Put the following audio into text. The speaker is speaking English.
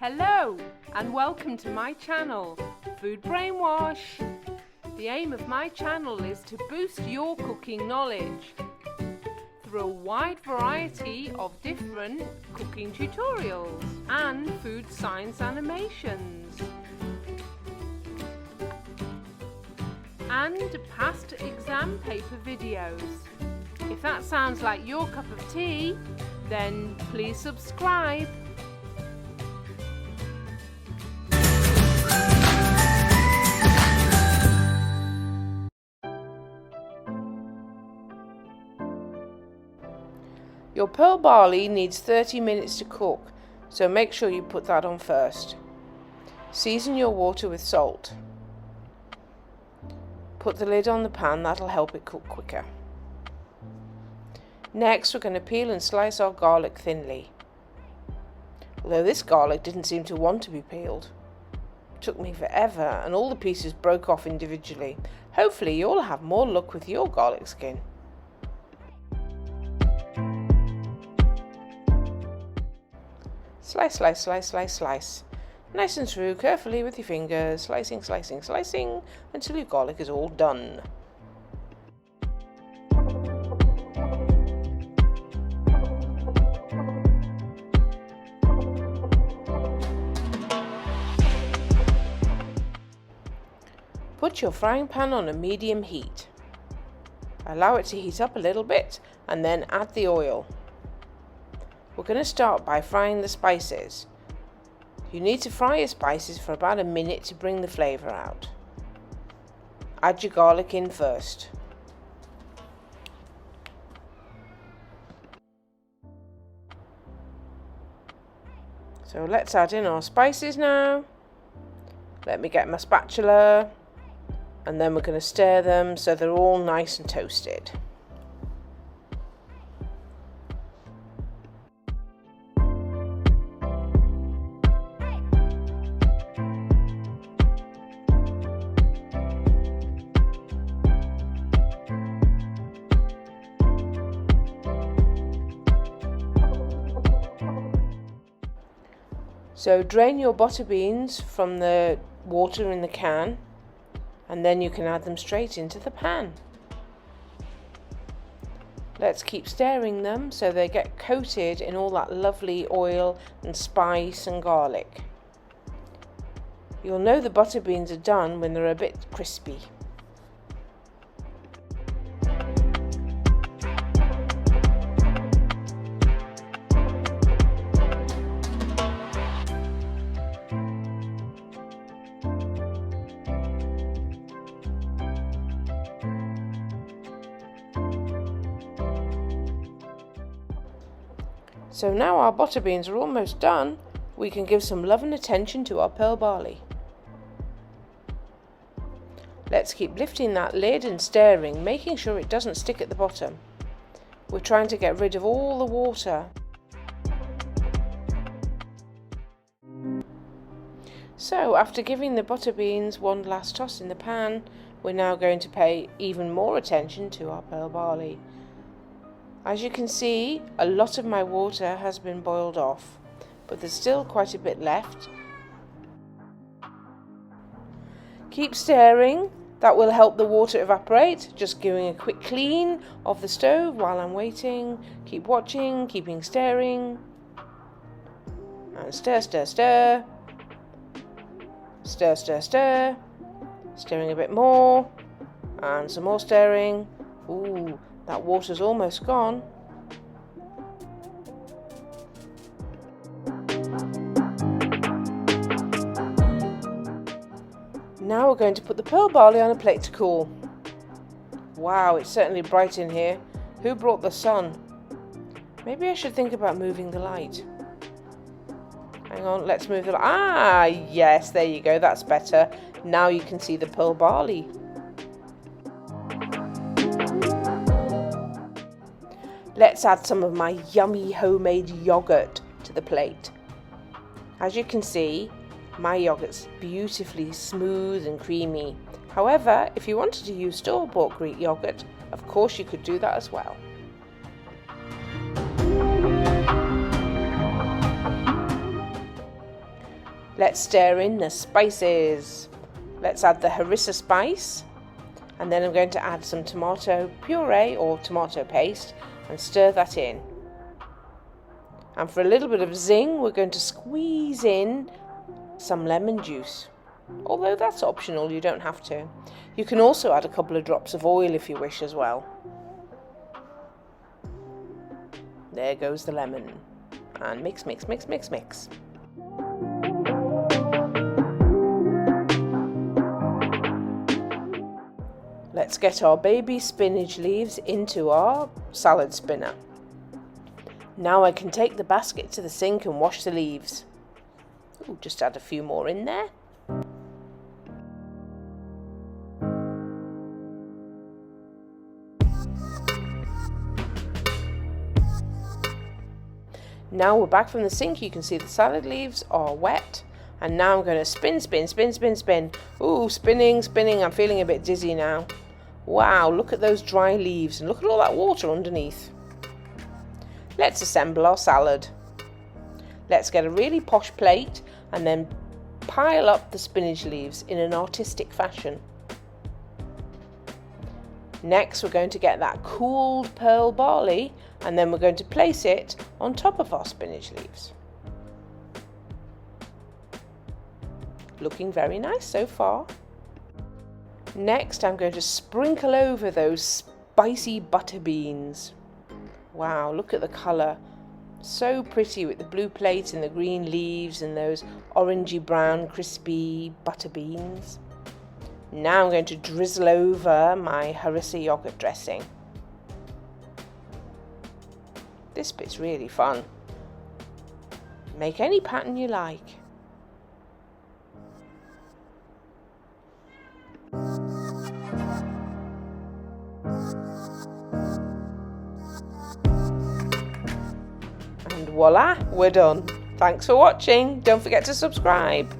Hello and welcome to my channel, Food Brainwash. The aim of my channel is to boost your cooking knowledge through a wide variety of different cooking tutorials and food science animations and past exam paper videos. If that sounds like your cup of tea, then please subscribe. Your pearl barley needs 30 minutes to cook, so make sure you put that on first. Season your water with salt. Put the lid on the pan, that'll help it cook quicker. Next, we're going to peel and slice our garlic thinly. Although this garlic didn't seem to want to be peeled. It took me forever and all the pieces broke off individually. Hopefully you'll have more luck with your garlic skin. Slice, slice, slice, slice, slice. Nice and through, carefully with your fingers, slicing, slicing, slicing, until your garlic is all done. Put your frying pan on a medium heat. Allow it to heat up a little bit and then add the oil. We're going to start by frying the spices. You need to fry your spices for about a minute to bring the flavour out. Add your garlic in first. So let's add in our spices now. Let me get my spatula, and then we're going to stir them so they're all nice and toasted. So drain your butter beans from the water in the can, and then you can add them straight into the pan. Let's keep stirring them so they get coated in all that lovely oil and spice and garlic. You'll know the butter beans are done when they're a bit crispy. So now our butter beans are almost done, we can give some love and attention to our pearl barley. Let's keep lifting that lid and stirring, making sure it doesn't stick at the bottom. We're trying to get rid of all the water. So after giving the butter beans one last toss in the pan, we're now going to pay even more attention to our pearl barley. As you can see, a lot of my water has been boiled off, but there's still quite a bit left. Keep stirring, that will help the water evaporate. Just giving a quick clean of the stove while I'm waiting. Keep watching, keeping stirring. And stir, stir, stir. Stir, stir, stir. Stirring a bit more. And some more stirring. Ooh. That water's almost gone. Now we're going to put the pearl barley on a plate to cool. Wow, it's certainly bright in here. Who brought the sun? Maybe I should think about moving the light. Hang on, let's move the light. Ah, yes, there you go, that's better. Now you can see the pearl barley. Let's add some of my yummy homemade yoghurt to the plate. As you can see, my yoghurt's beautifully smooth and creamy. However, if you wanted to use store-bought Greek yoghurt, of course you could do that as well. Let's stir in the spices. Let's add the harissa spice, and then I'm going to add some tomato puree or tomato paste and stir that in. And for a little bit of zing, we're going to squeeze in some lemon juice. Although that's optional, you don't have to. You can also add a couple of drops of oil if you wish as well. There goes the lemon. And mix, mix, mix, mix, mix. Let's get our baby spinach leaves into our salad spinner. Now I can take the basket to the sink and wash the leaves. Ooh, just add a few more in there. Now we're back from the sink. You can see the salad leaves are wet. And now I'm going to spin, spin, spin, spin, spin. Ooh, spinning, spinning. I'm feeling a bit dizzy now. Wow, look at those dry leaves and look at all that water underneath. Let's assemble our salad. Let's get a really posh plate and then pile up the spinach leaves in an artistic fashion. Next, we're going to get that cooled pearl barley and then we're going to place it on top of our spinach leaves. Looking very nice so far. Next, I'm going to sprinkle over those spicy butter beans. Wow, look at the colour. So pretty with the blue plate and the green leaves and those orangey brown crispy butter beans. Now I'm going to drizzle over my harissa yoghurt dressing. This bit's really fun. Make any pattern you like. And voila, we're done. Thanks for watching. Don't forget to subscribe.